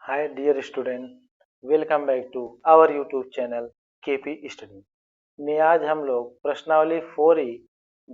Hi dear student, welcome back to our YouTube channel KP Study। में आज हम लोग प्रश्नावली 4E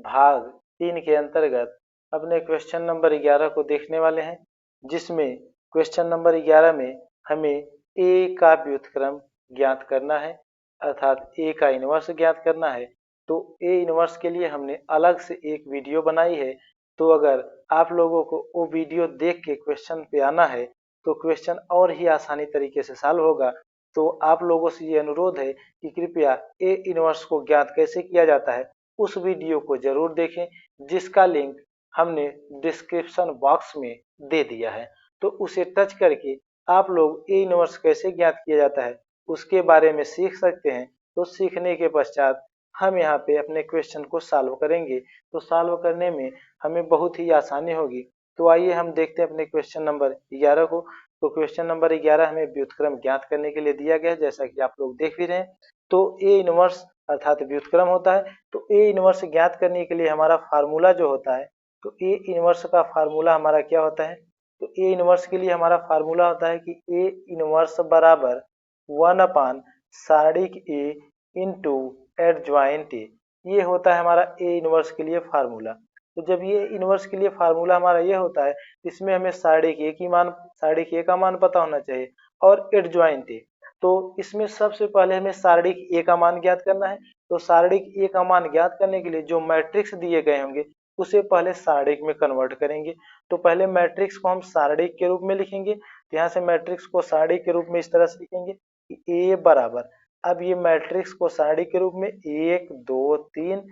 भाग 3 के अंतर्गत अपने क्वेश्चन नंबर 11 को देखने वाले हैं, जिसमें क्वेश्चन नंबर 11 में हमें ए का व्युत्क्रम ज्ञात करना है, अर्थात ए का इन्वर्स ज्ञात करना है। तो ए इन्वर्स के लिए हमने अलग से एक वीडियो बनाई है, तो अगर आप लोगों को वो वीडियो देख के क्वेश्चन पे आना है तो क्वेश्चन और ही आसानी तरीके से सॉल्व होगा। तो आप लोगों से ये अनुरोध है कि कृपया ए इनवर्स को ज्ञात कैसे किया जाता है उस वीडियो को जरूर देखें, जिसका लिंक हमने डिस्क्रिप्शन बॉक्स में दे दिया है। तो उसे टच करके आप लोग ए इनवर्स कैसे ज्ञात किया जाता है उसके बारे में सीख सकते हैं। तो सीखने के पश्चात हम यहाँ पे अपने क्वेश्चन को सॉल्व करेंगे, तो सॉल्व करने में हमें बहुत ही आसानी होगी। तो आइए हम देखते हैं अपने क्वेश्चन नंबर 11 को। तो क्वेश्चन नंबर 11 हमें व्युत्क्रम ज्ञात करने के लिए दिया गया है, जैसा कि आप लोग देख भी रहे हैं। तो ए इनवर्स अर्थात व्युत्क्रम होता है। तो ए इनवर्स ज्ञात करने के लिए हमारा फार्मूला जो होता है, तो ए इनवर्स का फार्मूला हमारा क्या होता है? तो ए इनवर्स के लिए हमारा फार्मूला होता है कि ए इनवर्स बराबर 1 सारणिक ए इंटू एडज्वाइंट ए। ये होता है हमारा ए इनवर्स के लिए फार्मूला। तो जब ये इनवर्स के लिए फार्मूला हमारा ये होता है, इसमें हमें सारणिक ए का मान पता होना चाहिए और एडज्वाइंट ए। तो इसमें सबसे पहले हमें सारणिक ए का मान ज्ञात करना है। तो सारणिक ए का मान ज्ञात करने के लिए जो मैट्रिक्स दिए गए होंगे उसे पहले सारणिक में कन्वर्ट करेंगे। तो पहले मैट्रिक्स को हम सारणिक के रूप में लिखेंगे। तो यहाँ से मैट्रिक्स को सारणिक के रूप में इस तरह से लिखेंगे कि ए बराबर, अब ये मैट्रिक्स को सारणिक के रूप में 1 2 3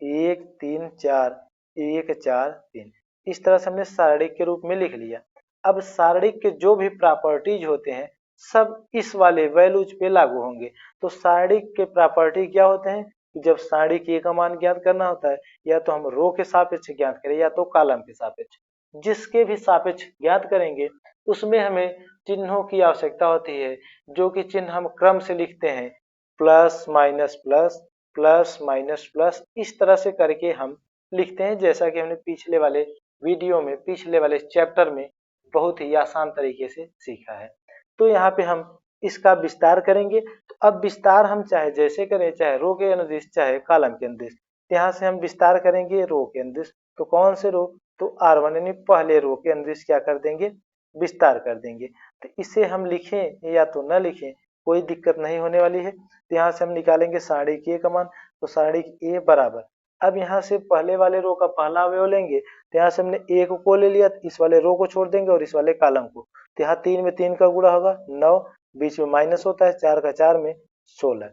1 3 4 1 4 3 इस तरह से हमने सारणिक के रूप में लिख लिया। अब सारणिक के जो भी प्रॉपर्टीज होते हैं सब इस वाले वैल्यूज पे लागू होंगे। तो सारणिक के प्रॉपर्टी क्या होते हैं कि जब सारणिक ए का मान ज्ञात करना होता है, या तो हम रो के सापेक्ष ज्ञात करें या तो कॉलम के सापेक्ष, जिसके भी सापेक्ष ज्ञात करेंगे उसमें हमें चिन्हों की आवश्यकता होती है, जो कि चिन्ह हम क्रम से लिखते हैं, plus minus plus, plus minus plus, इस तरह से करके हम लिखते हैं, जैसा कि हमने पिछले वाले वीडियो में पिछले वाले चैप्टर में बहुत ही आसान तरीके से सीखा है। तो यहाँ पे हम इसका विस्तार करेंगे। तो अब विस्तार हम चाहे जैसे करें, चाहे रो के अनुदिश चाहे कॉलम के अनुदिश। यहाँ से हम विस्तार करेंगे रो के अनुदिश। तो कौन से रो? तो R1 यानी पहले रो के अनुदिश क्या कर देंगे? विस्तार कर देंगे। तो इसे हम लिखें या तो न लिखें कोई दिक्कत नहीं होने वाली है। तो यहाँ से हम निकालेंगे सारणिक ए का मान। तो सारणिक ए बराबर, अब यहाँ से पहले वाले रो का पहला अवयव लेंगे। तो यहाँ से हमने एक को ले लिया, इस वाले रो को छोड़ देंगे और इस वाले कॉलम को। तो यहाँ 3 में 3 का गुणा होगा 9, बीच में माइनस होता है 4 का 4 में 16।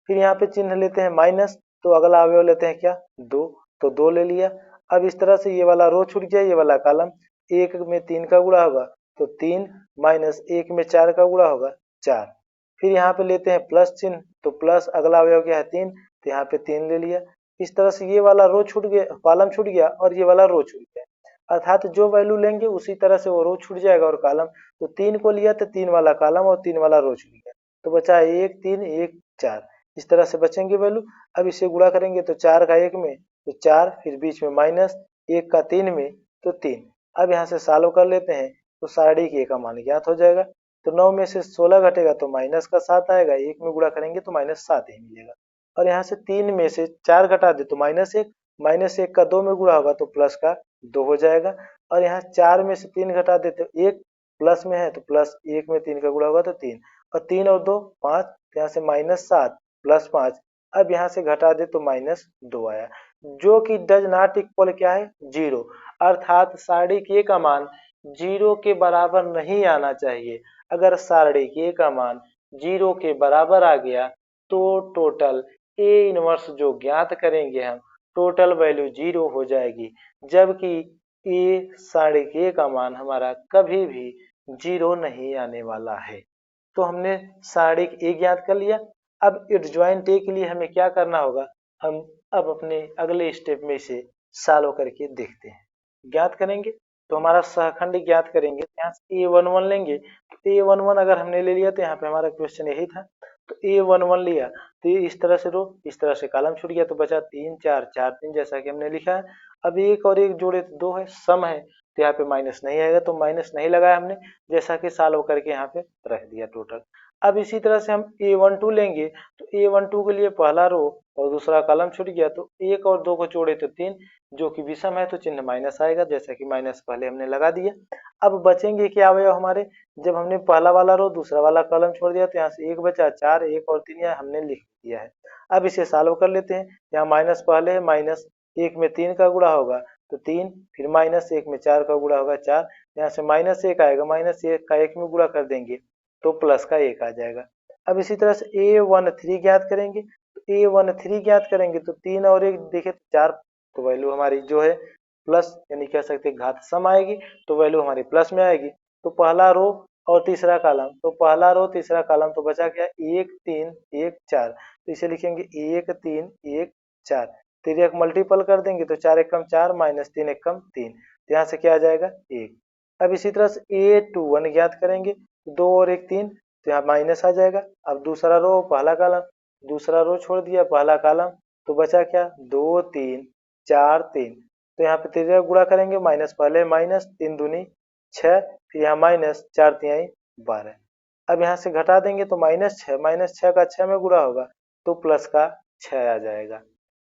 फिर यहाँ पे चिन्ह लेते हैं माइनस, तो अगला अवयव लेते हैं क्या? 2, तो 2 ले लिया। अब इस तरह से ये वाला रो छूट गया, ये वाला कॉलम। 1 में 3 का गुणा होगा तो 3, माइनस 1 में 4 का गुणा होगा 4। फिर यहाँ पे लेते हैं प्लस चिन्ह, तो प्लस अगला अवयव क्या है? 3, तो यहाँ पे 3 ले लिया। इस तरह से ये वाला रो छूट गया, कॉलम छूट गया और ये वाला रो छूट गया, अर्थात जो वैल्यू लेंगे उसी तरह से वो रो छूट जाएगा और कॉलम। तो 3 को लिया तो 3 वाला कॉलम और 3 वाला रो छूट गया, तो बचा 1 3 1 4, इस तरह से बचेंगे वैल्यू। अब इसे गुणा करेंगे तो 4 का 1 में तो 4, फिर बीच में माइनस, 1 का 3 में तो 3। अब यहाँ से सॉल्व कर लेते हैं, तो सारणिक ए का मान ज्ञात हो जाएगा। तो 9 में से 16 घटेगा तो माइनस का 7 आएगा, 1 में गुणा करेंगे तो माइनस 7 ही मिलेगा। और यहाँ से 3 में से 4 घटा दे तो -1, -1 का 2 में गुणा होगा तो प्लस का 2 हो जाएगा। और यहाँ 4 में से 3 घटा दे तो 1, प्लस में है तो प्लस 1 में 3 का गुणा होगा तो 3, और 3 और 2 5, तो यहाँ से -7 प्लस 5। अब यहाँ से घटा दे तो -2 आया, जो कि डज नॉट इक्वल क्या है? 0, अर्थात सारणिक ए का मान 0 के बराबर नहीं आना चाहिए। अगर सारणिक ए का मान 0 के बराबर आ गया तो टोटल ए इनवर्स जो ज्ञात करेंगे हम, टोटल वैल्यू 0 हो जाएगी, जबकि ए सारणिक ए का मान हमारा कभी भी 0 नहीं आने वाला है। तो हमने सारणिक ए ज्ञात कर लिया। अब एडज्वाइंट ए के लिए हमें क्या करना होगा, हम अब अपने अगले स्टेप में इसे सॉल्व करके देखते हैं। ज्ञात करेंगे तो हमारा सहखंड ज्ञात करेंगे, यहाँ से A11 लेंगे। तो A11 अगर हमने ले लिया तो यहाँ पे हमारा क्वेश्चन यही था, तो A11 लिया तो ये इस तरह से रो, इस तरह से कॉलम छूट गया, तो बचा 3 4 4 3, जैसा कि हमने लिखा है। अब एक और एक जोड़े तो 2 है, सम है, तो यहाँ पे माइनस नहीं आएगा, तो माइनस नहीं लगाया हमने, जैसा कि सॉल्व करके यहाँ पे रख दिया टोटल। अब इसी तरह से हम A12 लेंगे, तो A12 के लिए पहला रो और दूसरा कॉलम छूट गया, तो 1 और 2 को जोड़े तो 3, जो कि विषम है तो चिन्ह माइनस आएगा, जैसा कि माइनस पहले हमने लगा दिया। अब बचेंगे क्या अवयव हमारे, जब हमने पहला वाला रो दूसरा वाला कॉलम छोड़ दिया तो यहाँ से 1 बचा, 4 1 और 3 यहाँ हमने लिख दिया है। अब इसे सॉल्व कर लेते हैं। यहाँ माइनस पहले है, माइनस 1 में 3 का गुणा होगा तो 3, फिर माइनस 1 में 4 का गुणा होगा 4, यहाँ से माइनस 1 आएगा, माइनस 1 का 1 में गुणा कर देंगे तो प्लस का 1 आ जाएगा। अब इसी तरह से A13 ज्ञात करेंगे, तो A13 ज्ञात करेंगे तो 3 और 1 देखे तो 4, तो वैल्यू हमारी जो है प्लस, यानी कह सकते हैं घात सम आएगी, तो वैल्यू हमारी प्लस में आएगी। तो पहला रो और तीसरा कॉलम, तो पहला रो तीसरा कॉलम तो बचा क्या, 1 3 1 4, तो इसे लिखेंगे 1 3 1 4, 3 एक मल्टीपल कर देंगे तो 4 एक कम 4 माइनस 3 एक कम 3, तो यहाँ से क्या आ जाएगा 1। अब इसी तरह से A21 ज्ञात करेंगे, 2 और 1 3, तो यहाँ माइनस आ जाएगा। अब दूसरा रो पहला कॉलम, दूसरा रो छोड़ दिया पहला कॉलम, तो बचा क्या 2 3 4 3, तो यहाँ पे 3 गुणा करेंगे, माइनस पहले माइनस 3 दूनी 6, फिर यहाँ माइनस 4 तिहाई 12। अब यहाँ से घटा देंगे तो माइनस 6 का 6 में गुणा होगा तो प्लस का 6 आ जाएगा।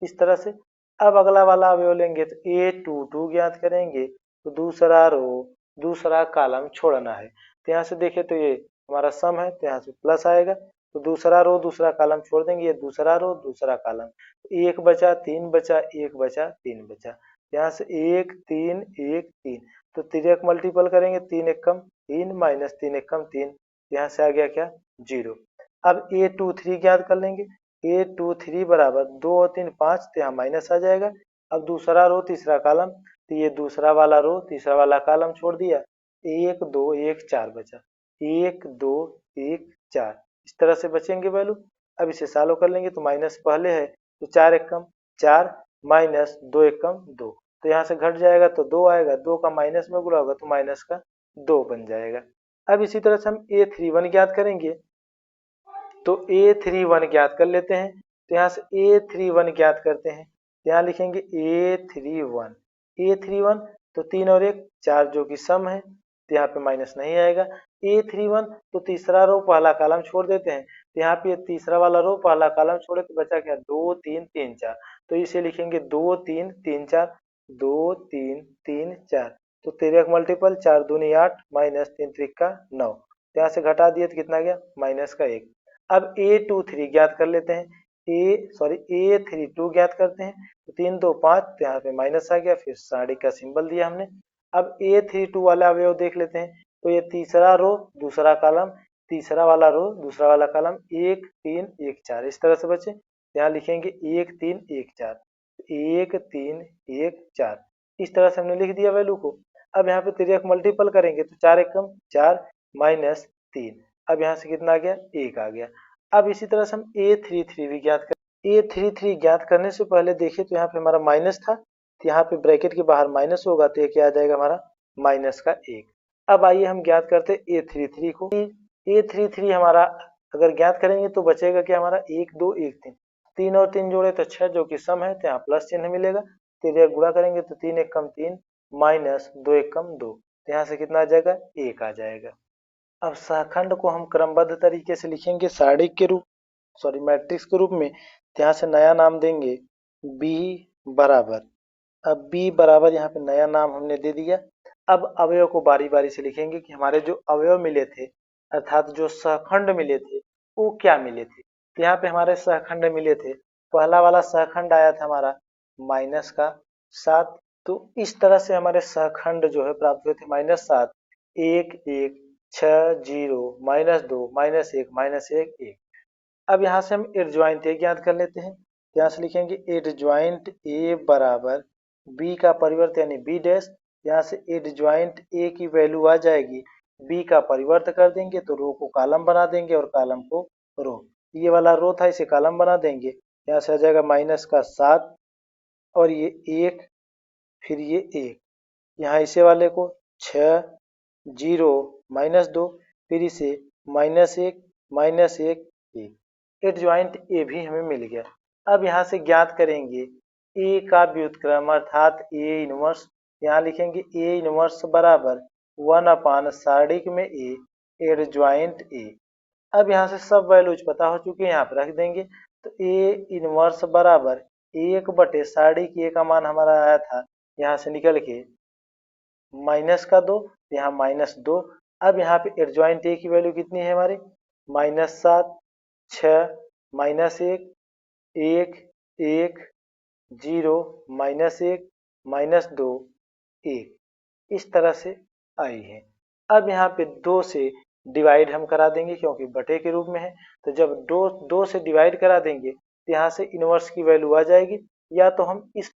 इस तरह से अब अगला वाला अवयव लेंगे, तो A22 ज्ञात करेंगे, तो दूसरा रो दूसरा कॉलम छोड़ना है, तो यहाँ से देखें तो ये हमारा सम है, तो यहाँ से प्लस आएगा, तो दूसरा रो दूसरा कॉलम छोड़ देंगे, ये दूसरा रो दूसरा कॉलम, 1 बचा 3 बचा 1 बचा 3 बचा, यहाँ से 1 3 1 3, तो 3 एक मल्टीपल करेंगे, 3 एक कम 3 माइनस 3 एक कम 3, यहाँ से आ गया क्या 0। अब A23 ज्ञात कर लेंगे, A23 बराबर 2 और 3 5, तो यहाँ माइनस आ जाएगा। अब दूसरा रो तीसरा कॉलम, तो ये दूसरा वाला रो तीसरा वाला कॉलम छोड़ दिया, 1 2 1 4 बचा, 1 2 1 4, इस तरह से बचेंगे वैल्यू। अब इसे सॉल्व कर लेंगे, तो माइनस पहले है तो 4 एक कम 4 माइनस 2 एक कम 2, तो यहाँ से घट जाएगा तो 2 आएगा, 2 का माइनस में गुणा होगा तो माइनस का 2 बन जाएगा। अब इसी तरह से हम A31 ज्ञात करेंगे, तो A31 ज्ञात कर लेते हैं, तो यहाँ से A31 ज्ञात करते हैं, यहाँ लिखेंगे A31 तो 3 और 1 4, जो कि सम है, तो यहाँ पे माइनस नहीं आएगा। A31 तो तीसरा रो पहला कॉलम छोड़ देते हैं, तो यहाँ पे तीसरा वाला रो पहला कॉलम छोड़े तो बचा क्या 2 3 3 4, तो इसे लिखेंगे 2 3 3 4 2 3 3 4, तो 13 एक मल्टीपल 4 दूनी 8 माइनस 3 त्रिका 9, तो यहाँ से घटा दिए तो कितना गया माइनस का 1। अब A23 ज्ञात कर लेते हैं, A32 ज्ञात करते हैं, तो 3 2 5, तो यहाँ पे माइनस आ गया, फिर साड़ी का सिंबल दिया हमने। अब A32 वाला अवयव देख लेते हैं, तो ये तीसरा रो दूसरा कॉलम, तीसरा वाला रो दूसरा वाला कॉलम 1 3 1 4, इस तरह से बचे, यहाँ लिखेंगे 1 3 1 4, 1 3 1 4, इस तरह से हमने लिख दिया वैल्यू को। अब यहाँ पे 3 मल्टीपल करेंगे तो 4 एक कम 4 माइनस 3, अब यहाँ से कितना आ गया 1 आ गया। अब इसी तरह से हम A33 भी ज्ञात कर, A33 ज्ञात करने से पहले देखिए तो यहाँ पे हमारा माइनस था, तो यहाँ पे ब्रैकेट के बाहर माइनस होगा, तो ये क्या आ जाएगा हमारा माइनस का 1। अब आइए हम ज्ञात करते हैं A33 को। A33 हमारा अगर ज्ञात करेंगे तो बचेगा क्या हमारा 1 2 1 3, 3 और 3 जोड़े तो 6, जो कि सम है, तो यहाँ प्लस चिन्ह मिलेगा, 3 गुणा करेंगे तो 3 एक कम 3 माइनस 2 एक कम 2, तो यहाँ से कितना आ जाएगा 1 आ जाएगा। अब सहखंड को हम क्रमबद्ध तरीके से लिखेंगे सारणी के रूप मैट्रिक्स के रूप में, तो यहाँ से नया नाम देंगे B बराबर, अब B बराबर यहाँ पे नया नाम हमने दे दिया। अब अवयव को बारी बारी से लिखेंगे कि हमारे जो अवयव मिले थे, अर्थात जो सहखंड मिले थे वो क्या मिले थे, तो यहाँ पे हमारे सहखंड मिले थे, पहला वाला सहखंड आया था हमारा माइनस का 7, तो इस तरह से हमारे सहखंड जो है प्राप्त हुए थे -7 1 1 6 0 -2 -1 -1 1। अब यहाँ से हम एडजॉइंट ए ज्ञात कर लेते हैं, यहाँ से लिखेंगे एडजॉइंट ए बराबर बी का परिवर्त यानी बी डैश, यहाँ से एडजॉइंट ए की वैल्यू आ जाएगी, बी का परिवर्त कर देंगे तो रो को कॉलम बना देंगे और कॉलम को रो, ये वाला रो था इसे कॉलम बना देंगे, यहाँ से आ जाएगा माइनस का 7 और ये 1, फिर ये 1, यहाँ इसे वाले को 6 0 -2, फिर इसे -1 -1 1, एडजॉइंट ए भी हमें मिल गया। अब यहाँ से ज्ञात करेंगे ए का व्युत्क्रम अर्थात ए इनवर्स, यहाँ लिखेंगे ए इनवर्स बराबर 1 सार्डिक में ए एडजॉइंट ए। अब यहाँ से सब वैल्यूज पता हो चुके हैं, यहाँ पे रख देंगे। तो ए इनवर्स बराबर 1 सार्डिक ए का मान हमारा आया था यहाँ से निकल के -2, यहाँ -2। अब यहाँ पे एडजॉइंट ए की वैल्यू कितनी है हमारी, -7, 6, -1, 1, 1, 0, -1, -2, 1, इस तरह से आई है। अब यहाँ पे 2 से डिवाइड हम करा देंगे क्योंकि बटे के रूप में है। तो जब 2 से डिवाइड करा देंगे तो यहाँ से इनवर्स की वैल्यू आ जाएगी। या तो हम इस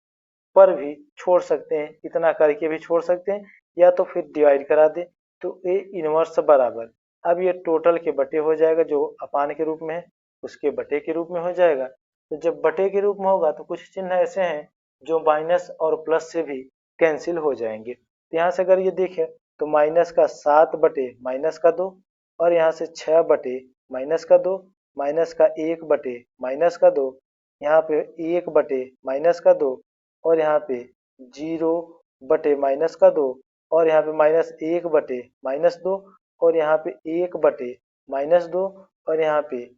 पर भी छोड़ सकते हैं, इतना करके भी छोड़ सकते हैं, या तो फिर डिवाइड करा दें। तो ए इनवर्स बराबर, अब ये टोटल के बटे हो जाएगा, जो अपान के रूप में है उसके बटे के रूप में हो जाएगा। तो जब बटे के रूप में होगा तो कुछ चिन्ह ऐसे हैं जो माइनस और प्लस से भी कैंसिल हो जाएंगे। तो यहाँ से अगर ये देखें तो -7 बटे -2, और यहाँ से 6 बटे -2, -1 बटे -2, यहाँ पे 1 बटे -2, और यहाँ पे 0 बटे -2, और यहाँ पे -1 बटे -2, और यहाँ पे 1 बटे -2, और यहाँ पे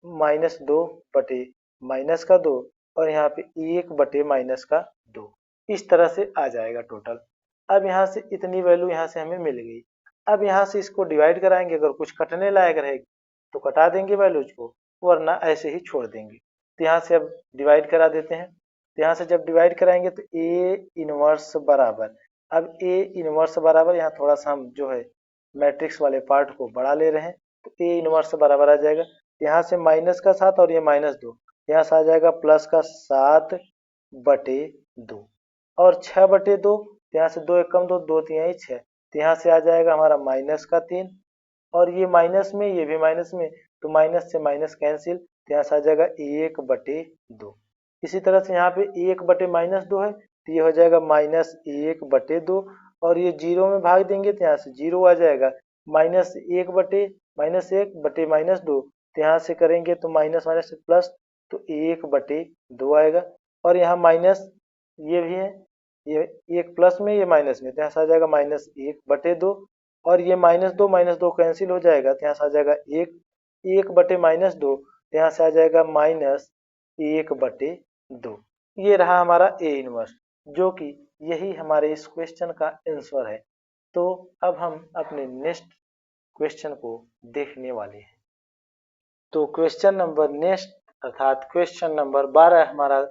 -2 बटे -2, और यहाँ पे 1 बटे -2। इस तरह से आ जाएगा टोटल। अब यहाँ से इतनी वैल्यू यहाँ से हमें मिल गई। अब यहाँ से इसको डिवाइड कराएंगे, अगर कुछ कटने लायक रहेगी तो कटा देंगे वैल्यूज को, वरना ऐसे ही छोड़ देंगे। तो यहाँ से अब डिवाइड करा देते हैं। तो यहाँ से जब डिवाइड कराएंगे तो ए इनवर्स बराबर, अब ए इनवर्स बराबर यहाँ थोड़ा सा हम जो है मैट्रिक्स वाले पार्ट को बढ़ा ले रहे हैं। तो ए इनवर्स बराबर आ जाएगा, यहाँ से -7 और ये -2, यहाँ से आ जाएगा +7/2, और 6/2, यहाँ से 2 एकम 2, 2 तिहाई 6, तो यहाँ से आ जाएगा हमारा -3, और ये माइनस में ये भी माइनस में, तो माइनस से माइनस कैंसिल, तो यहाँ से आ जाएगा 1/2। इसी तरह से यहाँ पे 1/-2 है तो ये हो जाएगा -1/2, और ये 0 में भाग देंगे तो यहाँ से 0 आ जाएगा, -1/-2, तो यहाँ से करेंगे तो माइनस माइनस से प्लस, तो 1/2 आएगा। और यहाँ माइनस ये भी है, ये एक प्लस में ये माइनस में, तो यहाँ से आ जाएगा -1/2, और ये -2 कैंसिल हो जाएगा, तो यहाँ से आ जाएगा 1/-2, तो यहाँ से आ जाएगा -1/2। ये रहा हमारा ए इनवर्स, जो कि यही हमारे इस क्वेश्चन का आंसर है। तो अब हम अपने नेक्स्ट क्वेश्चन को देखने वाले हैं। तो क्वेश्चन नंबर नेक्स्ट अर्थात क्वेश्चन नंबर 12 हमारा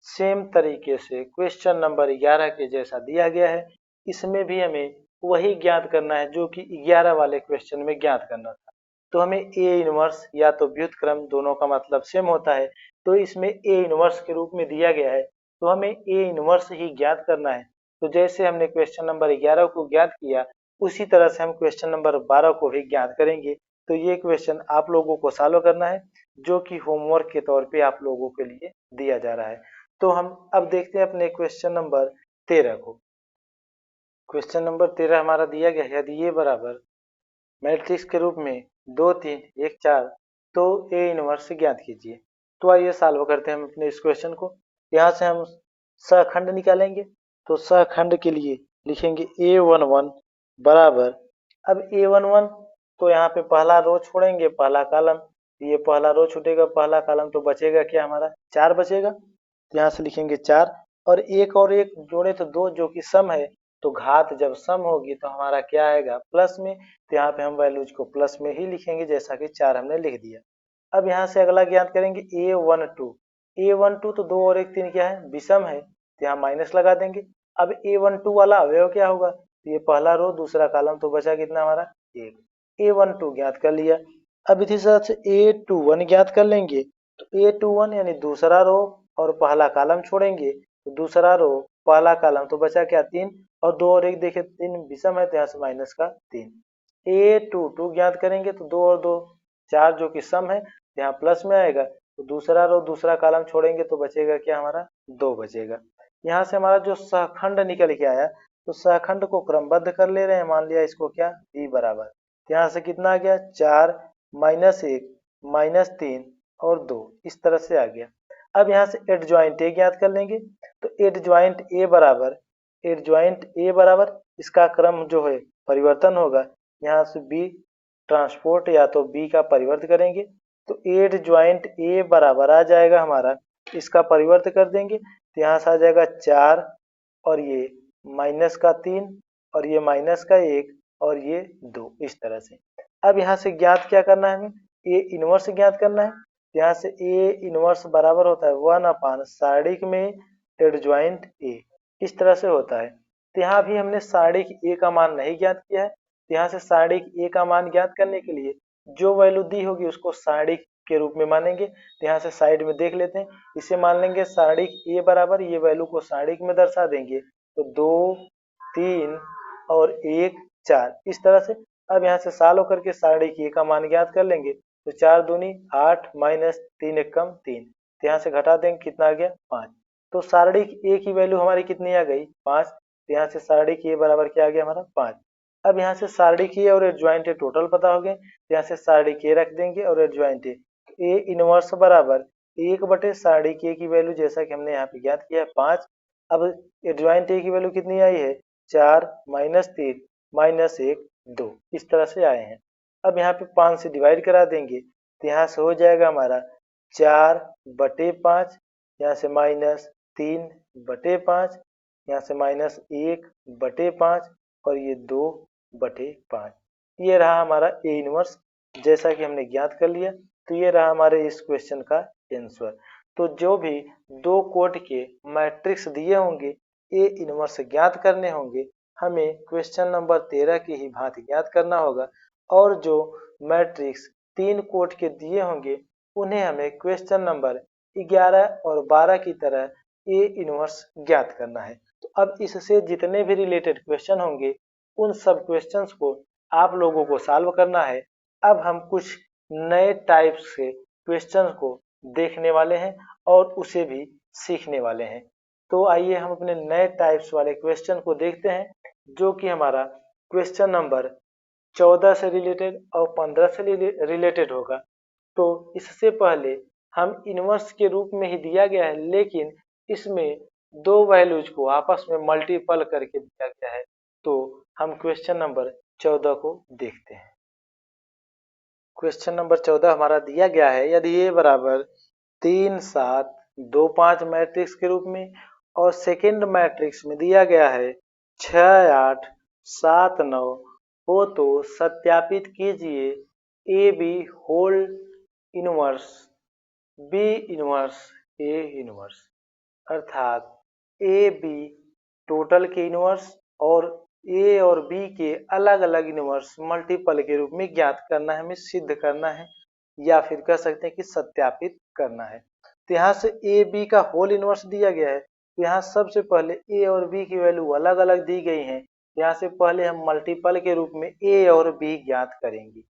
सेम तरीके से क्वेश्चन नंबर 11 के जैसा दिया गया है। इसमें भी हमें वही ज्ञात करना है जो कि 11 वाले क्वेश्चन में ज्ञात करना था। तो हमें ए इनवर्स या तो व्युत्क्रम, दोनों का मतलब सेम होता है, तो इसमें ए इनवर्स के रूप में दिया गया है, तो हमें ए इनवर्स ही ज्ञात करना है। तो जैसे हमने क्वेश्चन नंबर 11 को ज्ञात किया, उसी तरह से हम क्वेश्चन नंबर 12 को भी ज्ञात करेंगे। तो ये क्वेश्चन आप लोगों को सॉल्व करना है, जो कि होमवर्क के तौर पे आप लोगों के लिए दिया जा रहा है। तो हम अब देखते हैं अपने क्वेश्चन नंबर 13 को। क्वेश्चन नंबर 13 हमारा दिया गया है, यदि ये बराबर मैट्रिक्स के रूप में 2 3 1 4, तो ए इनवर्स ज्ञात कीजिए। तो आइए सॉल्व करते हैं हम अपने इस क्वेश्चन को। यहाँ से हम सहखंड निकालेंगे, तो सहखंड के लिए लिखेंगे A11 बराबर, अब A11 तो यहाँ पे पहला रो छोड़ेंगे, पहला कॉलम, ये पहला रो छूटेगा, पहला कॉलम, तो बचेगा क्या हमारा 4 बचेगा। तो यहाँ से लिखेंगे 4, और एक जोड़े तो 2, जो कि सम है, तो घात जब सम होगी तो हमारा क्या आएगा प्लस में। तो यहाँ पे हम वैल्यूज को प्लस में ही लिखेंगे, जैसा कि 4 हमने लिख दिया। अब यहाँ से अगला ज्ञात करेंगे A12 तो 2 और 1 3 क्या है, विषम है, तो यहाँ माइनस लगा देंगे। अब A12 वाला अवयव क्या होगा, तो ये पहला रो दूसरा कॉलम, तो बचा कितना हमारा 1। A12 ज्ञात कर लिया। अब इसी तरह से A21 ज्ञात कर लेंगे, तो A21 यानी दूसरा रो और पहला कॉलम छोड़ेंगे, तो दूसरा रो पहला कॉलम, तो बचा क्या 3, और 2 और 1 देखे 3 विषम है, तो यहाँ से माइनस का 3। A22 ज्ञात करेंगे, तो 2 और 2 4, जो कि सम है, यहाँ प्लस में आएगा, तो दूसरा रो दूसरा कॉलम छोड़ेंगे, तो बचेगा क्या हमारा 2 बचेगा। यहाँ से हमारा जो सहखंड निकल के आया, तो सहखंड को क्रमबद्ध कर ले रहे हैं, मान लिया इसको क्या b बराबर, यहाँ से कितना आ गया 4 -1 -3 और 2, इस तरह से आ गया। अब यहाँ से एडजॉइंट ए ज्ञात कर लेंगे। तो एडजॉइंट ए बराबर इसका क्रम जो है परिवर्तन होगा, यहाँ से बी ट्रांसपोर्ट या तो बी का परिवर्त करेंगे, तो एडजॉइंट ए बराबर आ जाएगा हमारा, इसका परिवर्त कर देंगे तो यहाँ से आ जाएगा 4 और ये -3 और ये -1 और ये 2, इस तरह से। अब यहाँ से ज्ञात क्या करना है हमें, ए इनवर्स ज्ञात करना है। यहाँ से ए इनवर्स बराबर होता है 1 सारणिक में एडजॉइंट ए, इस तरह से होता है। तो यहाँ भी हमने सारणिक ए का मान नहीं ज्ञात किया है, तो यहाँ से सारणिक ए का मान ज्ञात करने के लिए जो वैल्यू दी होगी उसको सारणिक के रूप में मानेंगे। तो यहाँ से साइड में देख लेते हैं, इसे मान लेंगे सारणिक ए बराबर, ये वैल्यू को सारणिक में दर्शा देंगे तो 2, 3 और 1, 4, इस तरह से। अब यहाँ से साल होकर के सारणिक ए का मान ज्ञात कर लेंगे, तो 4 दूनी 8 -3 एकम 3, तो यहाँ से घटा देंगे कितना आ गया 5। तो सारणिक ए की वैल्यू हमारी कितनी आ गई 5, तो यहाँ से सारणिक ए बराबर क्या आ गया हमारा 5। अब यहाँ से सारणिक ए और एडजॉइंट ए टोटल पता हो गए, तो यहाँ से सारणिक ए रख देंगे और एडजॉइंट ए इनवर्स बराबर 1 सारणिक ए की वैल्यू जैसा कि हमने यहाँ पे ज्ञात किया है 5। अब एडजॉइंट ए की वैल्यू कितनी आई है 4 -3 -1 2, इस तरह से आए हैं। अब यहाँ पे 5 से डिवाइड करा देंगे, तो यहाँ से हो जाएगा हमारा 4/5, यहाँ से -3/5, यहाँ से -1/5 और ये 2/5। ये रहा हमारा ए इनवर्स, जैसा कि हमने ज्ञात कर लिया। तो ये रहा हमारे इस क्वेश्चन का आंसर। तो जो भी दो कोट के मैट्रिक्स दिए होंगे ए इनवर्स ज्ञात करने होंगे, हमें क्वेश्चन नंबर 13 की ही भांति ज्ञात करना होगा। और जो मैट्रिक्स 3 कोट के दिए होंगे उन्हें हमें क्वेश्चन नंबर 11 और 12 की तरह ए इनवर्स ज्ञात करना है। तो अब इससे जितने भी रिलेटेड क्वेश्चन होंगे उन सब क्वेश्चंस को आप लोगों को सॉल्व करना है। अब हम कुछ नए टाइप्स के क्वेश्चन को देखने वाले हैं और उसे भी सीखने वाले हैं। तो आइए हम अपने नए टाइप्स वाले क्वेश्चन को देखते हैं, जो कि हमारा क्वेश्चन नंबर 14 से रिलेटेड और 15 से रिलेटेड होगा। तो इससे पहले हम इनवर्स के रूप में ही दिया गया है, लेकिन इसमें दो वैल्यूज को आपस में मल्टीपल करके दिया गया है। तो हम क्वेश्चन नंबर 14 को देखते हैं। क्वेश्चन नंबर 14 हमारा दिया गया है, यदि ए बराबर 3 7 2 5 मैट्रिक्स के रूप में और सेकेंड मैट्रिक्स में दिया गया है 6 8 7 9 हो तो सत्यापित कीजिए A B whole inverse B inverse A inverse, अर्थात ए बी टोटल के इनवर्स और ए और बी के अलग अलग इनवर्स मल्टीपल के रूप में ज्ञात करना है, हमें सिद्ध करना है या फिर कह सकते हैं कि सत्यापित करना है। तो यहाँ से ए बी का होल इनवर्स दिया गया है, तो यहाँ सबसे पहले ए और बी की वैल्यू अलग अलग दी गई है। यहाँ से पहले हम मल्टीपल के रूप में ए और बी ज्ञात करेंगे।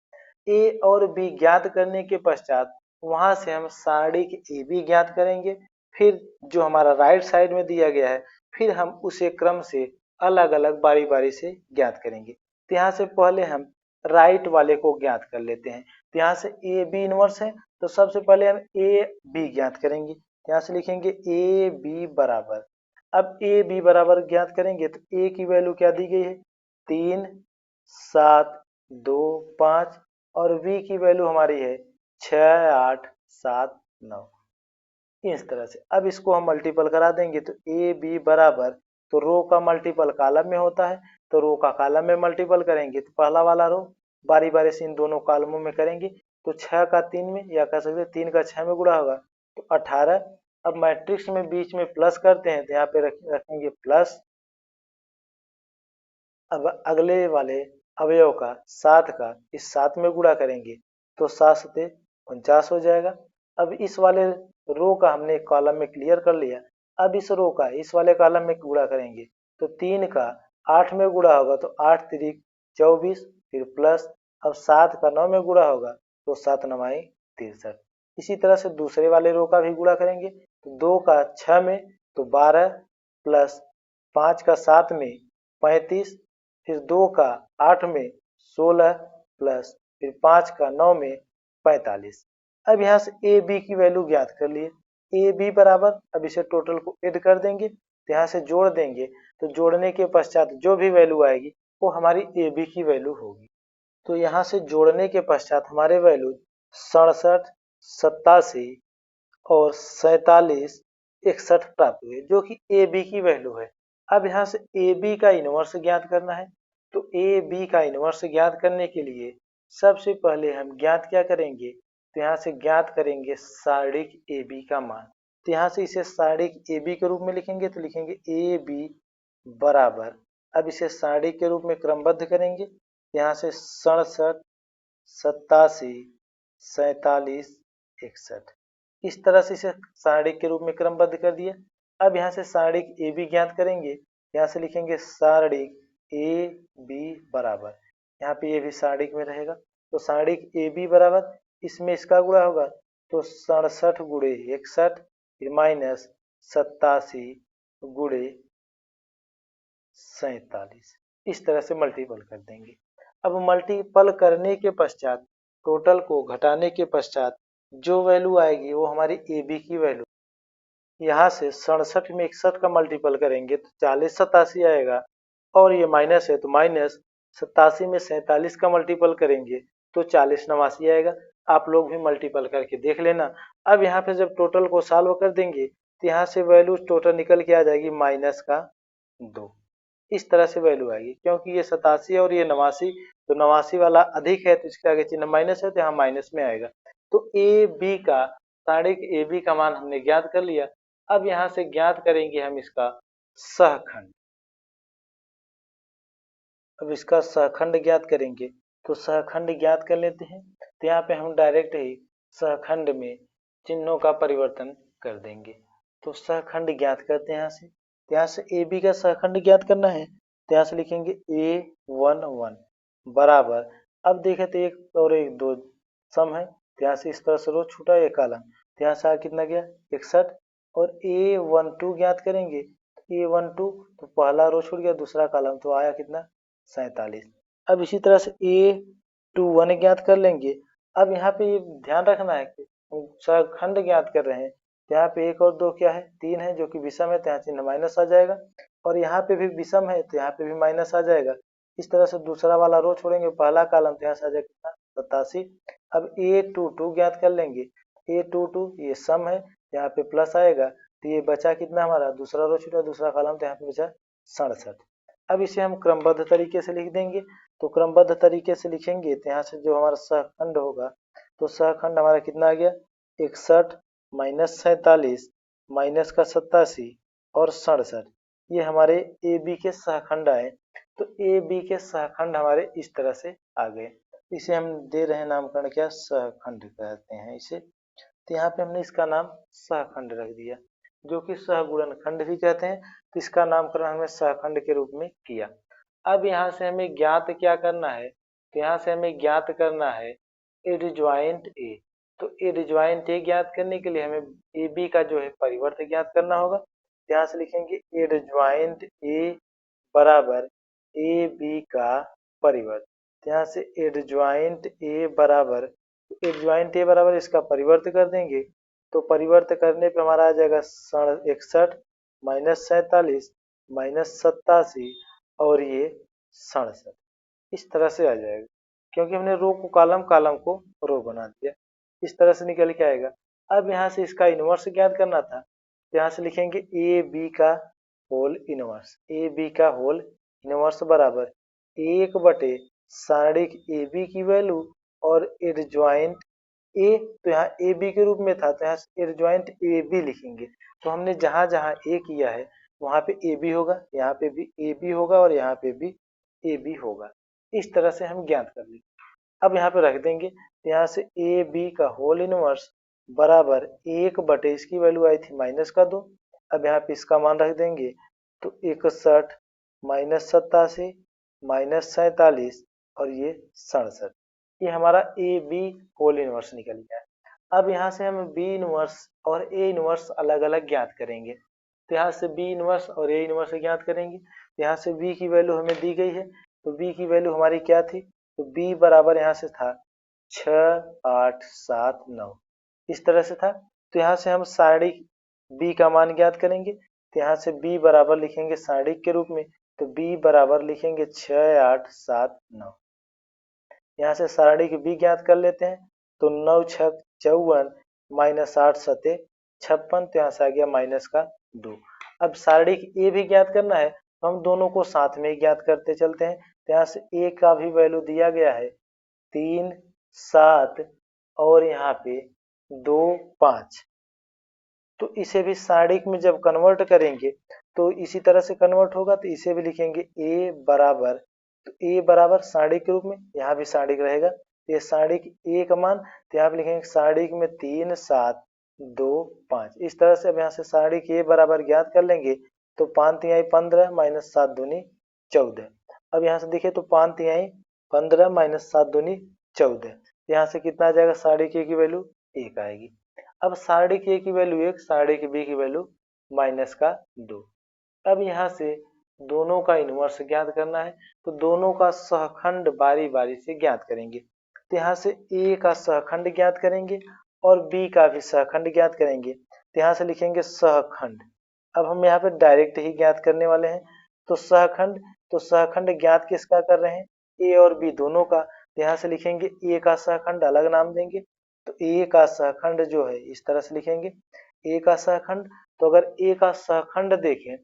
ए और बी ज्ञात करने के पश्चात वहां से हम सारणिक ए बी ज्ञात करेंगे। फिर जो हमारा राइट साइड में दिया गया है, फिर हम उसे क्रम से अलग अलग बारी बारी से ज्ञात करेंगे। तो यहाँ से पहले हम राइट वाले को ज्ञात कर लेते हैं। तो यहाँ से ए बी इनवर्स है, तो सबसे पहले हम ए बी ज्ञात करेंगे। यहाँ से लिखेंगे ए बी बराबर, अब ए बी बराबर ज्ञात करेंगे तो ए की वैल्यू क्या दी गई है 3 7 2 5 और बी की वैल्यू हमारी है 6 8 7 9, इस तरह से। अब इसको हम मल्टीपल करा देंगे तो ए बी बराबर, तो रो का मल्टीपल कॉलम में होता है, तो रो का कॉलम में मल्टीपल करेंगे तो पहला वाला रो बारी बारी से इन दोनों कॉलमों में करेंगे, तो 6 का 3 में या कह सकते 3 का 6 में गुणा होगा तो 18। अब मैट्रिक्स में बीच में प्लस करते हैं तो यहाँ पे रखेंगे प्लस। अब अगले वाले अवयव का 7 का इस 7 में गुणा करेंगे तो 7 सते 49 हो जाएगा। अब इस वाले रो का हमने कॉलम में क्लियर कर लिया। अब इस रो का इस वाले कॉलम में गुणा करेंगे तो 3 का 8 में गुणा होगा तो 8 तिरिक 24, फिर प्लस। अब 7 का 9 में गुणा होगा तो 7 9 63। इसी तरह से दूसरे वाले रो का भी गुणा करेंगे तो 2 का 6 में तो 12 प्लस 5 का 7 में 35, फिर 2 का 8 में 16 प्लस फिर 5 का 9 में 45। अब यहाँ से ए बी की वैल्यू ज्ञात कर लिए। ए बी बराबर, अब इसे टोटल को ऐड कर देंगे तो यहाँ से जोड़ देंगे, तो जोड़ने के पश्चात जो भी वैल्यू आएगी वो हमारी ए बी की वैल्यू होगी। तो यहाँ से जोड़ने के पश्चात हमारे वैल्यू 67, 87 और 47, 61 प्राप्त हुए, जो कि ए बी की वैल्यू है। अब यहाँ से ए बी का इनवर्स ज्ञात करना है। तो ए बी का इनवर्स ज्ञात करने के लिए सबसे पहले हम ज्ञात क्या करेंगे, तो यहाँ से ज्ञात करेंगे सारणिक ए बी का मान। तो यहाँ से इसे सारणिक ए बी के रूप में लिखेंगे, तो लिखेंगे ए बी बराबर, अब इसे सारणिक के रूप में क्रमबद्ध करेंगे, यहाँ से 67, 87, 47, 61, इस तरह से इसे सारणिक के रूप में क्रमबद्ध कर दिया। अब यहाँ से सारणिक ए बी ज्ञात करेंगे, यहाँ से लिखेंगे सारणिक ए बी बराबर, यहाँ पे ये भी सारणिक में रहेगा, तो सारणिक ए बी बराबर, इसमें इसका गुणा होगा तो 67 गुणे 61 फिर माइनस 87 गुणे 47, इस तरह से मल्टीपल कर देंगे। अब मल्टीपल करने के पश्चात टोटल को घटाने के पश्चात जो वैल्यू आएगी वो हमारी ए बी की वैल्यू। यहाँ से 67 में 61 का मल्टीपल करेंगे तो 40 87 आएगा, और ये माइनस है तो माइनस 87 में 47 का मल्टीपल करेंगे तो 40 89 आएगा। आप लोग भी मल्टीपल करके देख लेना। अब यहाँ पे जब टोटल को सॉल्व कर देंगे तो यहाँ से वैल्यू टोटल निकल के आ जाएगी माइनस का 2, इस तरह से वैल्यू आएगी। क्योंकि ये 87 और ये 89, तो 89 वाला अधिक है तो इसके आगे चिन्ह माइनस है तो यहाँ माइनस में आएगा। तो ए बी का सारणिक ए बी का मान हमने ज्ञात कर लिया। अब यहाँ से ज्ञात करेंगे हम इसका सहखंड। अब इसका सहखंड ज्ञात करेंगे, तो सहखंड ज्ञात कर लेते हैं। तो यहाँ पे हम डायरेक्ट ही सहखंड में चिन्हों का परिवर्तन कर देंगे। तो सहखंड ज्ञात करते हैं यहाँ से। तो यहाँ से ए बी का सहखंड ज्ञात करना है, तो यहाँ से लिखेंगे A11 बराबर, अब देखें तो 1 और 1 2 सम है, तो यहाँ से इस तरह से रो छूटा एक कॉलम, तो यहाँ से आ कितना गया 61, और A12 ज्ञात करेंगे, A12 तो पहला रो छूट गया, दूसरा कॉलम तो आया कितना 47। अब इसी तरह से A21 ज्ञात कर लेंगे। अब यहाँ पे ये ध्यान रखना है कि सहखंड ज्ञात कर रहे हैं, यहाँ पे 1 और 2 क्या है 3 है, जो कि विषम है तो यहाँ चिन्ह माइनस आ जाएगा, और यहाँ पे भी विषम है तो यहाँ पे भी माइनस आ जाएगा। इस तरह से दूसरा वाला रो छोड़ेंगे, पहला कॉलम तो यहाँ से आ जाएगा 87। अब A22 ज्ञात कर लेंगे, A22 ये सम है, यहाँ पे प्लस आएगा, तो ये बचा कितना हमारा, दूसरा रो छूटा, दूसरा कॉलम तो यहाँ पे बचा 67। अब इसे हम क्रमबद्ध तरीके से लिख देंगे। तो क्रमबद्ध तरीके से लिखेंगे तो यहाँ से जो हमारा सहखंड होगा, तो सहखंड हमारा कितना आ गया 61 माइनस 47 माइनस का 87 और 67, ये हमारे ए बी के सहखंड आए। तो ए बी के सहखंड हमारे इस तरह से आ गए। इसे हम दे रहे हैं नामकरण क्या, सहखंड कहते हैं इसे। तो यहाँ पे हमने इसका नाम सहखंड रख दिया, जो कि सहगुणनखंड भी कहते हैं, तो इसका नामकरण हमने सहखंड के रूप में किया। अब यहाँ से हमें ज्ञात क्या करना है, तो यहाँ से हमें ज्ञात करना है एडजॉइंट ए। तो एडजॉइंट ए ज्ञात करने के लिए हमें ए बी का जो है परिवर्त ज्ञात करना होगा। यहाँ से लिखेंगे एडजॉइंट ए बराबर ए बी का परिवर्त। यहाँ से एडजॉइंट ए बराबर, एडजॉइंट ए बराबर इसका परिवर्त कर देंगे, तो परिवर्त करने पे हमारा आ जाएगा 61 माइनस 47 माइनस 87 और ये 67, इस तरह से आ जाएगा। क्योंकि हमने रो को कॉलम, कॉलम को रो बना दिया, इस तरह से निकल के आएगा। अब यहाँ से इसका इनवर्स ज्ञात करना था, तो यहाँ से लिखेंगे ए बी का होल इनवर्स, ए बी का होल इनवर्स बराबर 1 सारणिक ए बी की वैल्यू और एडजॉइंट ए, तो यहाँ ए बी के रूप में था तो यहाँ से एडजॉइंट ए बी लिखेंगे। तो हमने जहाँ जहाँ ए किया है वहाँ पे ए बी होगा, यहाँ पे भी ए बी होगा और यहाँ पे भी ए बी होगा। इस तरह से हम ज्ञात कर लेंगे। अब यहाँ पे रख देंगे, यहाँ से ए बी का होल इनवर्स बराबर 1 इसकी वैल्यू आई थी माइनस का 2, अब यहाँ पे इसका मान रख देंगे, तो 61 माइनस 87 माइनस 47 और ये 67, ये हमारा ए बी होल इनवर्स निकल गया। अब यहाँ से हम बी इनवर्स और ए इनवर्स अलग अलग ज्ञात करेंगे। तो यहाँ से बी इनवर्स और ए इनवर्स ज्ञात करेंगे। यहाँ से बी की वैल्यू हमें दी गई है, तो बी की वैल्यू हमारी क्या थी, तो बी बराबर यहाँ से था 6 8 7 9, इस तरह से था। तो यहाँ से हम सारणिक b का मान ज्ञात करेंगे। तो यहाँ से b बराबर लिखेंगे सारणिक के रूप में, तो b बराबर लिखेंगे 6 8 7 9। यहाँ से सारणिक b ज्ञात कर लेते हैं, तो 9 छक 54 माइनस 8 सते 56, तो यहाँ से आ गया माइनस का 2। अब सारणिक a भी ज्ञात करना है, तो हम दोनों को साथ में ज्ञात करते चलते हैं। तो यहाँ से a का भी वैल्यू दिया गया है 3 7 और यहाँ पे 2 5। तो इसे भी सारणिक में जब कन्वर्ट करेंगे तो इसी तरह से कन्वर्ट होगा, तो इसे भी लिखेंगे a बराबर, तो a बराबर सारणिक के रूप में, यहाँ भी सारणिक रहेगा, ये सारणिक a का मान, तो यहाँ पे लिखेंगे सारणिक में 3 7 2 5। इस तरह से अब यहाँ से सारणिक a बराबर ज्ञात कर लेंगे, तो 5 तिहाई 15 माइनस 7 दूनी 14। अब यहाँ से देखें तो 5 तिहाई 15 माइनस 7 दूनी 14, यहाँ से कितना आ जाएगा, सारणिक a की वैल्यू 1 आएगी। अब सारणिक a की वैल्यू 1, सारणिक b की वैल्यू माइनस का 2। अब यहाँ से दोनों का इनवर्स ज्ञात करना है, तो दोनों का सहखंड बारी बारी से ज्ञात करेंगे। तो यहाँ से a का सहखंड ज्ञात करेंगे और b का भी सहखंड ज्ञात करेंगे। तो यहाँ से लिखेंगे सहखंड। अब हम यहाँ पे डायरेक्ट ही ज्ञात करने वाले हैं, तो सहखंड, तो सहखंड ज्ञात किसका कर रहे हैं, a और b दोनों का। तो यहाँ से लिखेंगे a का सहखंड अलग नाम देंगे, तो a का सहखंड जो है इस तरह से लिखेंगे a का सहखंड। तो अगर a का सहखंड देखें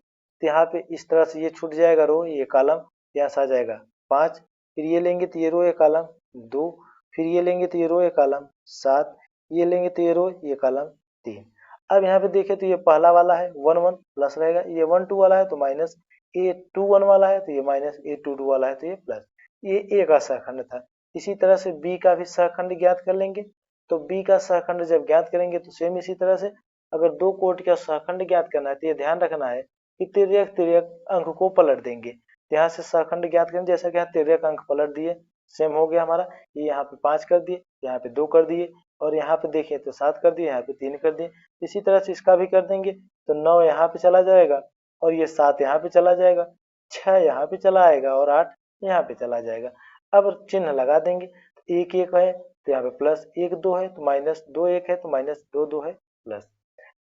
तो यहाँ पे इस तरह से ये छूट जाएगा रो, ये कॉलम, यहाँ से आ जाएगा 5, फिर ये लेंगे तो ये रो ये कॉलम 2, फिर ये लेंगे तो ये रो ये कॉलम 7, ये लेंगे तो ये रो ये कॉलम 3। अब यहाँ पे देखें तो ये पहला वाला है 1 1 प्लस रहेगा, ये 1 2 वाला है तो माइनस, ये 2 1 वाला है तो ये माइनस, ये 2 2 वाला है तो ये प्लस। ये a का सहखंड था। इसी तरह से b का भी सहखंड ज्ञात कर लेंगे, तो b का सहखंड जब ज्ञात करेंगे तो सेम इसी तरह से अगर दो कोटि का सहखंड ज्ञात करना है तो ये ध्यान रखना है कि तिर्यक तिर्यक अंक को पलट देंगे। यहाँ से सहखंड ज्ञात करेंगे, जैसा कि यहाँ तिर्यक अंक पलट दिए, सेम हो गया हमारा। ये यहाँ पे 5 कर दिए, यहाँ पे 2 कर दिए, और यहाँ पे देखिए तो 7 कर दिए, यहाँ पे 3 कर दिए। इसी तरह से इसका भी कर देंगे, तो 9 यहाँ पे चला जाएगा और ये 7 यहाँ पे चला जाएगा, 6 यहाँ पे चला आएगा और 8 यहाँ पे चला जाएगा। अब चिन्ह लगा देंगे, तो 1 1 है तो यहाँ पे प्लस, 1 2 है तो माइनस, 2 1 है तो माइनस, 2 2 है प्लस।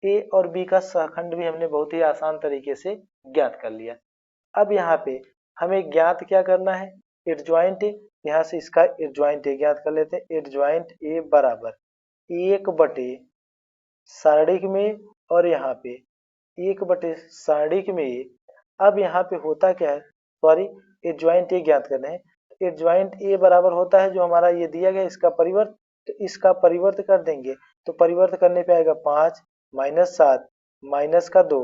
ए और बी का सहखंड भी हमने बहुत ही आसान तरीके से ज्ञात कर लिया। अब यहाँ पे हमें ज्ञात क्या करना है, एडजॉइंट ए। यहाँ से इसका एडजॉइंट ए ज्ञात कर लेते हैं। एडजॉइंट ए बराबर 1 बटे सारणिक में और यहाँ पे 1 बटे सारणिक में ए। अब यहाँ पे होता क्या है, सॉरी, एडजॉइंट ए ज्ञात करना है। एडजॉइंट ए बराबर होता है जो हमारा ये दिया गया इसका परिवर्त, तो इसका परिवर्त कर देंगे, तो परिवर्त करने पे आएगा 5 माइनस 7 माइनस का 2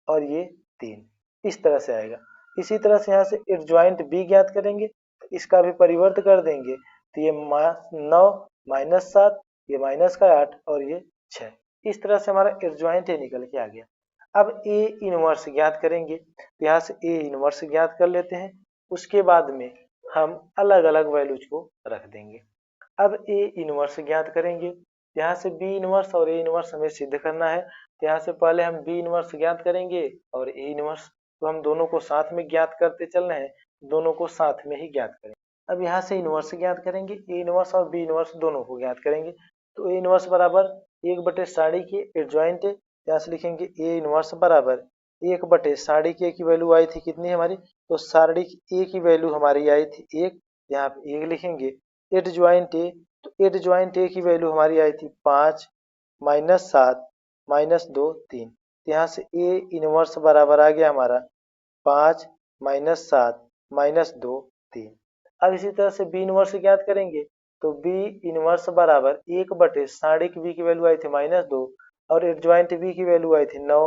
और ये 3, इस तरह से आएगा। इसी तरह से यहाँ से एडजॉइंट बी ज्ञात करेंगे, तो इसका भी परिवर्त कर देंगे, तो ये 9 माइनस 7, ये माइनस का 8 और ये 6। इस तरह से हमारा एडजॉइंट ए निकल के आ गया। अब ए इनवर्स ज्ञात करेंगे, तो यहाँ से ए इनवर्स ज्ञात कर लेते हैं। उसके बाद में हम अलग अलग वैल्यूज को रख देंगे। अब ए इनवर्स ज्ञात करेंगे, यहाँ से बी इनवर्स और ए इनवर्स हमें सिद्ध करना है। तो यहाँ से पहले हम बी इनवर्स ज्ञात करेंगे और ए इनवर्स, तो हम दोनों को साथ में ज्ञात करते चल रहे हैं, दोनों को साथ में ही ज्ञात करेंगे। अब यहाँ से इनवर्स ज्ञात करेंगे, ए इनवर्स और बी इनवर्स दोनों को ज्ञात करेंगे। तो ए इनवर्स बराबर 1 बटे साड़ी के एडजॉइंट है, यहाँ से लिखेंगे ए इनवर्स बराबर 1 बटे साड़ी के की वैल्यू आई थी कितनी हमारी, तो साड़ी ए की वैल्यू हमारी आई थी 1, यहाँ पे 1 लिखेंगे। एडजॉइंट ए, तो एडजॉइंट ए की वैल्यू हमारी आई थी 5 माइनस 7 माइनस 2 3, तो यहाँ से ए इनवर्स बराबर आ गया हमारा 5 माइनस 7 माइनस 2 3। अब इसी तरह से बी इनवर्स ज्ञात करेंगे, तो बी इनवर्स बराबर 1 बटे सारणिक बी की वैल्यू आई थी माइनस 2 और एडजॉइंट बी की वैल्यू आई थी 9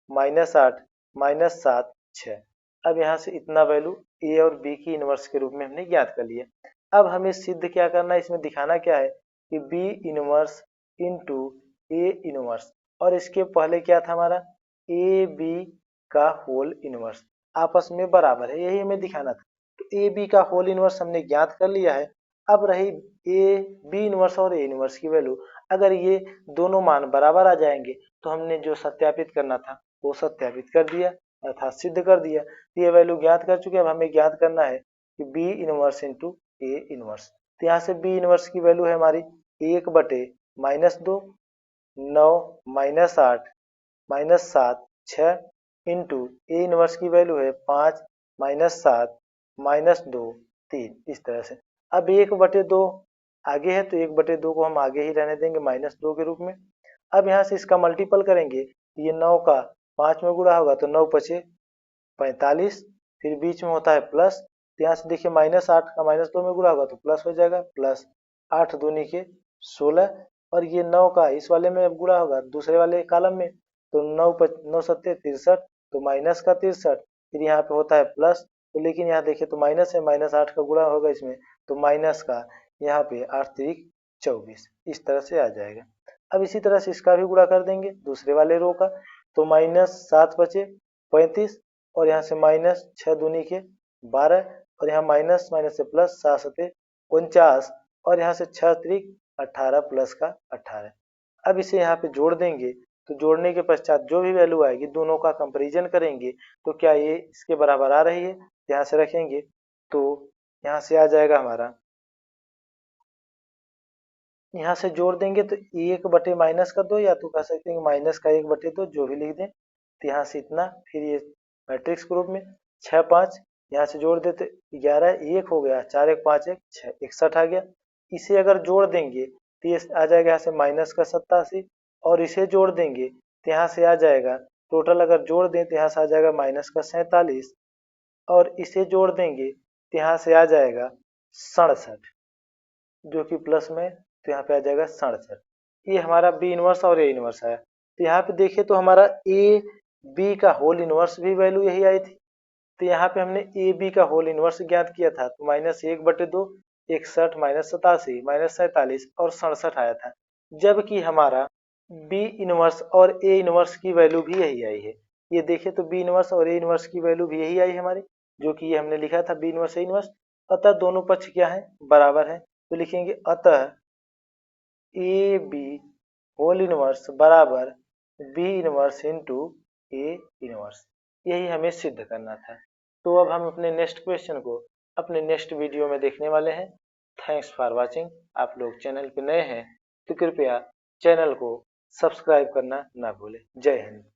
माइनस 8 माइनस 7 6। अब यहाँ से इतना वैल्यू ए और बी की इनवर्स के रूप में हमने ज्ञात कर लिया। अब हमें सिद्ध क्या करना है, इसमें दिखाना क्या है कि B inverse into A inverse, और इसके पहले क्या था हमारा ए बी का होल इनवर्स आपस में बराबर है, यही हमें दिखाना था। तो ए बी का होल इनवर्स हमने ज्ञात कर लिया है। अब रही ए बी इनवर्स और ए इनवर्स की वैल्यू, अगर ये दोनों मान बराबर आ जाएंगे तो हमने जो सत्यापित करना था वो सत्यापित कर दिया, अर्थात सिद्ध कर दिया। ये वैल्यू ज्ञात कर चुके, अब हमें ज्ञात करना है कि B inverse into A inverse. तो यहाँ से बी इनवर्स की वैल्यू है हमारी 1 बटे minus 2 9 minus 8 minus 7 6 into A inverse की वैल्यू है 5 माइनस 7 माइनस 2 3, इस तरह से। अब 1/2 आगे है तो 1/2 को हम आगे ही रहने देंगे -2 के रूप में। अब यहाँ से इसका मल्टीपल करेंगे, ये 9 का 5 में गुणा होगा तो 9 पचे 45, फिर बीच में होता है प्लस, तो यहाँ से देखिए -8 का -2 में गुणा होगा तो प्लस हो जाएगा, प्लस 8 दूनी के 16, और ये 9 का इस वाले में गुणा होगा दूसरे वाले कॉलम में, तो 9 सत्ते 63, तो माइनस का 63, फिर यहाँ पे होता है प्लस, तो लेकिन यहाँ देखिए तो माइनस है, -8 का गुणा होगा इसमें, तो माइनस का यहाँ पे 8 3 24, इस तरह से आ जाएगा। अब इसी तरह से इसका भी गुणा कर देंगे दूसरे वाले रो का, तो -7 बचे 35, और यहाँ से माइनस 6 दूनी के 12, और यहाँ माइनस माइनस से प्लस 7 सते 49, और यहाँ से 6 त्रिक 18 प्लस का 18। अब इसे यहाँ पे जोड़ देंगे, तो जोड़ने के पश्चात जो भी वैल्यू आएगी दोनों का कंपैरिजन करेंगे, तो क्या ये इसके बराबर आ रही है, यहाँ से रखेंगे तो यहाँ से आ जाएगा हमारा, यहाँ से जोड़ देंगे तो 1 बटे -2, या तो कह सकते हैं -1/2, जो भी लिख दें, तो यहाँ से इतना, फिर ये मैट्रिक्स के रूप में 6 5, यहाँ से जोड़ देते 11 1 हो गया, 4 1 5 1 6 61 आ गया। इसे अगर जोड़ देंगे तो ये आ जाएगा यहाँ से माइनस का 87, और इसे जोड़ देंगे तो यहाँ से आ जाएगा, टोटल अगर जोड़ दें तो यहाँ से आ जाएगा माइनस का 47, और इसे जोड़ देंगे तो यहाँ से आ जाएगा 67, जो कि प्लस में, तो यहाँ पे आ जाएगा 67। ये हमारा बी इनवर्स और ए इनवर्स आया। तो यहाँ पे देखिए तो हमारा ए बी का होल इनवर्स भी वैल्यू यही आई थी, तो यहाँ पे हमने ए बी का होल इनवर्स ज्ञात किया था, तो -1/2 61 -87 -47 और 67 आया था, जबकि हमारा बी इनवर्स और ए इनवर्स की वैल्यू भी यही आई है। ये देखिए तो बी इनवर्स और ए इनवर्स की वैल्यू भी यही आई है हमारी, जो कि ये हमने लिखा था बी इनवर्स ए इनवर्स, अतः दोनों पक्ष क्या है, बराबर है, तो लिखेंगे अतः ए बी होल इनवर्स बराबर B inverse into A inverse, यही हमें सिद्ध करना था। तो अब हम अपने नेक्स्ट क्वेश्चन को अपने नेक्स्ट वीडियो में देखने वाले हैं। Thanks for watching. आप लोग चैनल पे नए हैं तो कृपया चैनल को सब्सक्राइब करना ना भूलें। जय हिंद।